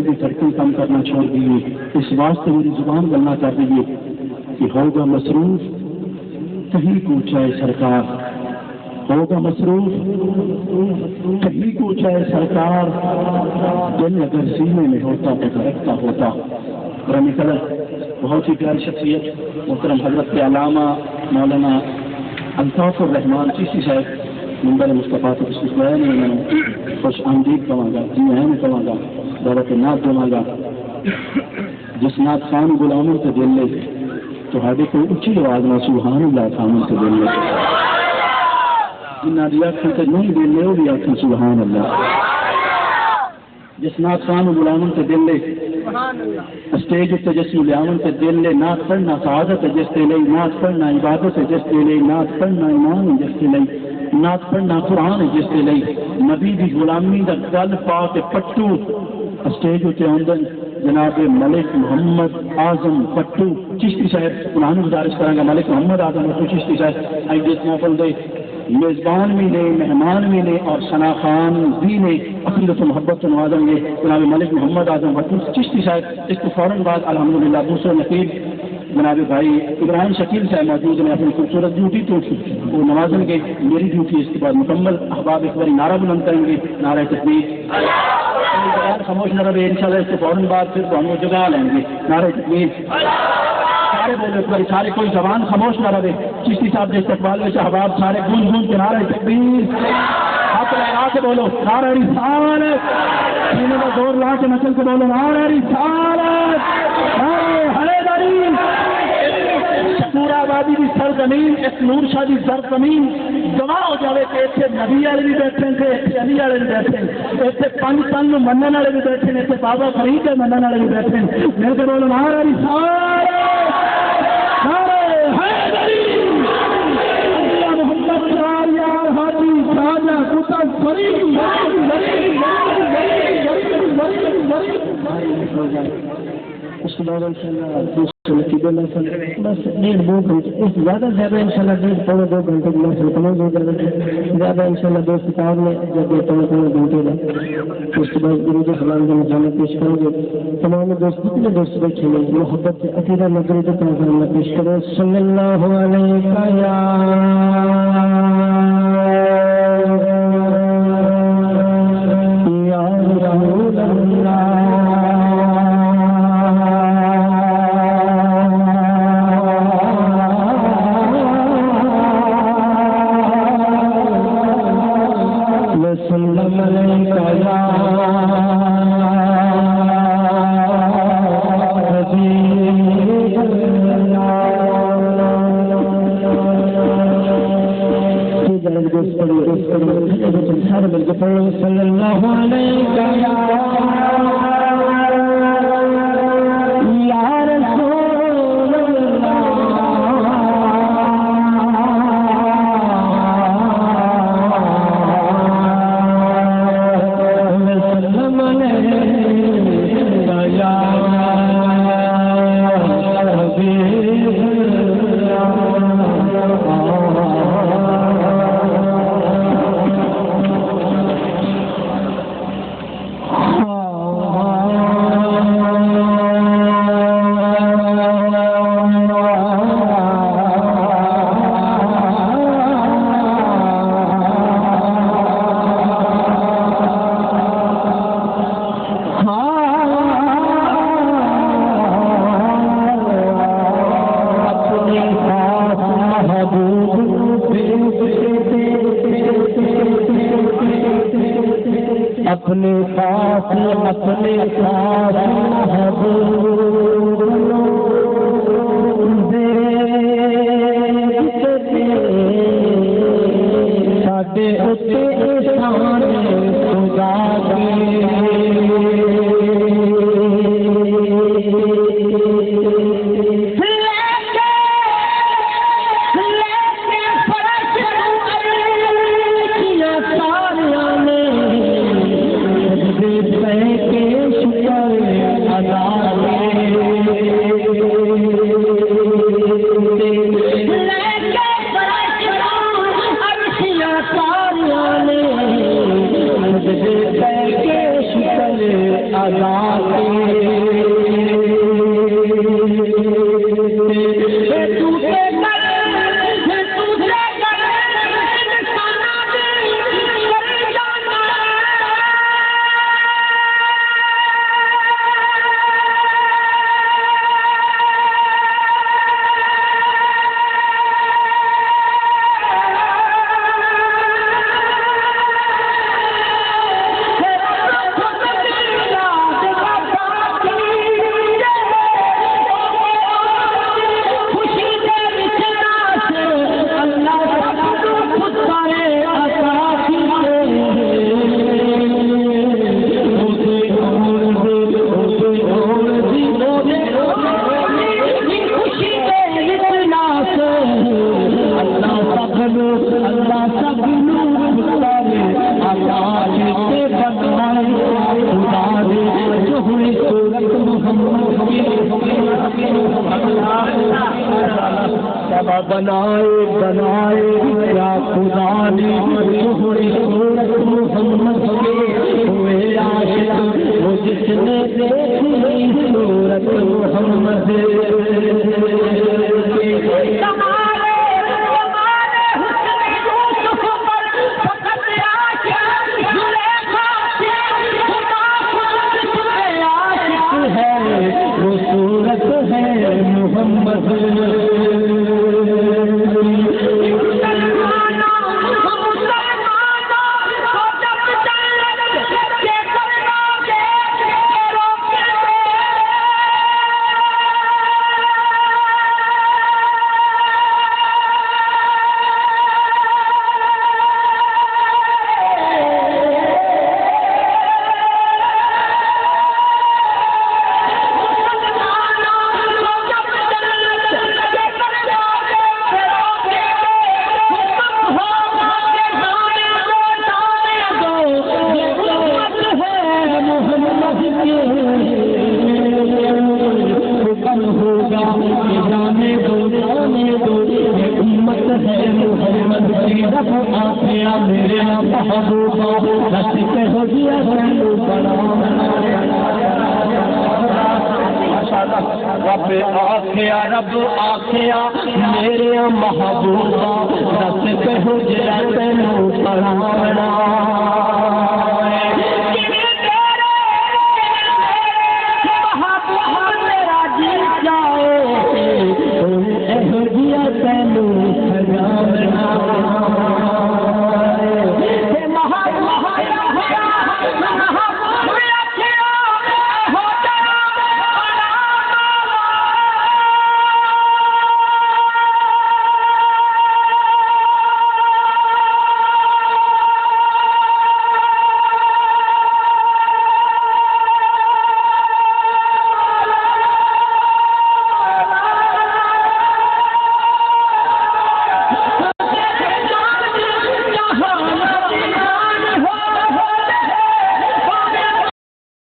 کی دھڑکن کم کرنا چھوڑ دیے، اس واسطے میری زبان بننا کر دیے کہ ہوگا مصروف کہیں پوچھائے سرکار، ہوگا مصروف کہیں پوچھائے سرکار، دل اگر سینے میں ہوتا تو دھڑکتا ہوتا۔ رمی قدر بہت ہی پیاری شخصیت محترم حضرت علامہ مولانا الطاف الرحمان چشتی صاحب ممبر مصطفیٰ تو اس بیان میں میں خوش آمدید کہوں گا، جی میں کہوں گا، دعوت نعت دوں گا۔ جس نعت خان غلاموں سے دل لے تو ہاڈے کو اچھی آواز میں سبحان اللہ خانوں سے دل لے، جنہ دی آنکھوں سے نہیں دل لے وہ بھی آنکھیں سبحان اللہ۔ جس نعت خان غلاموں سے دل لے اسٹیج اتنے جس لیاون سے دل لے، نعت پڑھنا سعادت ہے جس کے لئی، نعت پڑھنا عبادت ہے جس کے لئی، نعت پڑھنا ایمان ہے جس کے لئی، نعت پڑھنا قرآن ہے جس کے لئی، نبی دی غلامی دا گل پا کے پٹو اسٹیج اتنے آمدن جناب ملک محمد اعظم پٹو چشتی صاحب، قرآن گزارش کریں گا ملک محمد اعظم پٹو چشتی صاحب آئی جس محفل دے میزبان بھی نے، مہمان بھی نے اور ثنا خان بھی نے، عقیدت و محبت و نوازیں گے جناب ملک محمد اعظم پٹو چشتی صاحب۔ اس کو فوراً بعد الحمدللہ دوسرے نقیب جناب بھائی ابراہیم شکیل صاحب موجود ہیں، اپنی خوبصورت ڈیوٹی تو وہ نوازیں گے، میری ڈیوٹی اس کے بعد مکمل۔ احباب ایک بار نعرہ بلند کریں گے، نعرہ تکبیر، خاموش نہ رہے انشاءاللہ، اس کے فوراً بعد پھر ہم وہ جگہ لیں گے، نعرہ تکبیر، سارے بولے ایک بار، سارے کوئی زبان خاموش نہ رہے۔ چشتی صاحب کے استقبال میں احباب سارے گونج گونج کے نعرہ تکبیر، ہاتھ لہرا کے بولو نعرہ رسالت، سینے میں زور لا کے نچل کے بولو نعرہ رسالت، نعرہ حیدری۔ پورا آبادی کی سرزمین اس نور شاہ کی سرزمین گواہ ہو جائے کہ اتنے نبی والے بھی بیٹھے تھے، اتنے علی والے بھی بیٹھے، اتنے پنج تن منن والے بھی بیٹھے، اتنے بابا فرید کے منن والے بھی بیٹھے، مل کے بولو نعرہ رسالت، نعرہ حیدری، اللہ محمد یار حاجی خواجہ قطب فرید۔ اس کے بعد انشاءاللہ بس ڈیڑھ دو گھنٹے، اس زیادہ زیادہ انشاءاللہ ڈیڑھ پونے دو گھنٹے کی محفل تمام ہو جائے گا، زیادہ انشاءاللہ دو کتاب میں جب پونے گھنٹے کا۔ اس کے بعد درود سلام کا نظام پیش کریں گے، تمام دوست جتنے دوست بیٹھے ہیں محبت سے عقیدہ مدرید کا پیش کریں۔ صلی اللہ علیہ یا رسول اللہ، صلی اللہ علیہ یا رسول اللہ، وسلم علیہ یا حبیب اپنے پاس محبوب ساڈے اتے احسان خدا کے شکر ادا بنائے بنائے کیا خدا نے تمہاری صورت محمد کے ہوئے عاشق وہ جس نے دیکھی صورت محمد رب آخیا میرے محبوبہ دس پہ حجرت نو پڑھانا